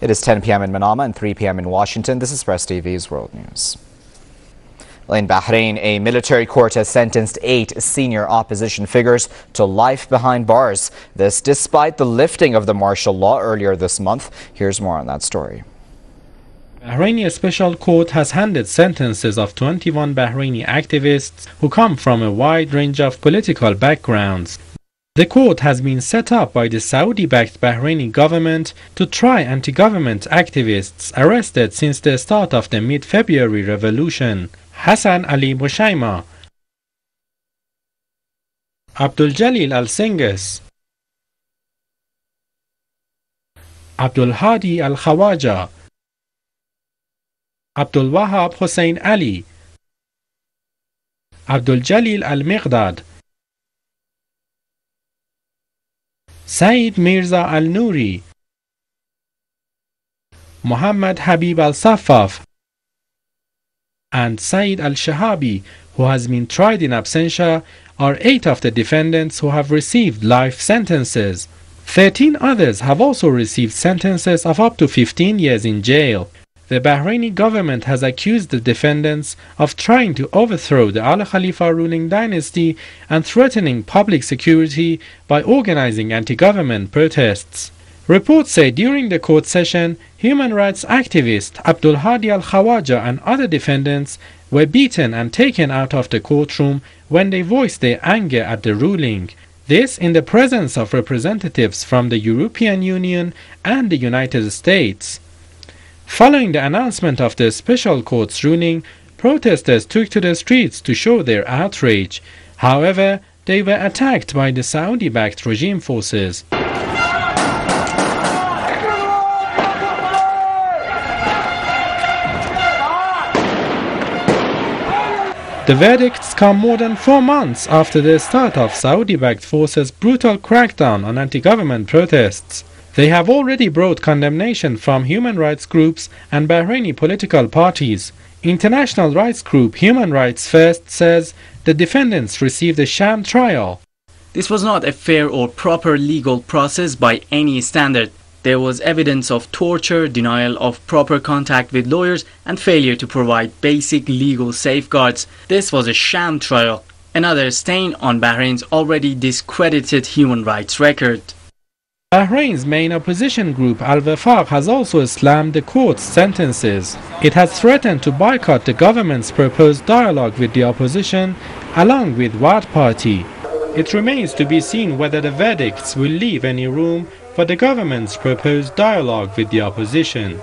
It is 10 p.m. in Manama and 3 p.m. in Washington. This is Press TV's World News. In Bahrain, a military court has sentenced 8 senior opposition figures to life behind bars. This despite the lifting of the martial law earlier this month. Here's more on that story. Bahraini Special Court has handed sentences of 21 Bahraini activists who come from a wide range of political backgrounds. The court has been set up by the Saudi-backed Bahraini government to try anti-government activists arrested since the start of the mid-February revolution. Hassan Ali Bushaima, Abdul Jalil Al-Senges, Abdul Hadi Al-Khawaja, Abdul Wahab Hussein Ali, Abdul Jalil Al-Miqdad, Saeed Mirza Al-Nouri, Muhammad Habib Al-Saffaf, and Saeed Al-Shahabi, who has been tried in absentia, are 8 of the defendants who have received life sentences. 13 others have also received sentences of up to 15 years in jail. The Bahraini government has accused the defendants of trying to overthrow the Al Khalifa ruling dynasty and threatening public security by organizing anti-government protests. Reports say during the court session, human rights activist Abdul Hadi Al-Khawaja and other defendants were beaten and taken out of the courtroom when they voiced their anger at the ruling. This in the presence of representatives from the European Union and the United States. Following the announcement of the special court's ruling, protesters took to the streets to show their outrage. However, they were attacked by the Saudi-backed regime forces. The verdicts come more than 4 months after the start of Saudi-backed forces' brutal crackdown on anti-government protests. They have already brought condemnation from human rights groups and Bahraini political parties. International rights group Human Rights First says the defendants received a sham trial. This was not a fair or proper legal process by any standard. There was evidence of torture, denial of proper contact with lawyers, and failure to provide basic legal safeguards. This was a sham trial, another stain on Bahrain's already discredited human rights record. Bahrain's main opposition group Al-Wafaq has also slammed the court's sentences. It has threatened to boycott the government's proposed dialogue with the opposition, along with Wad Party. It remains to be seen whether the verdicts will leave any room for the government's proposed dialogue with the opposition.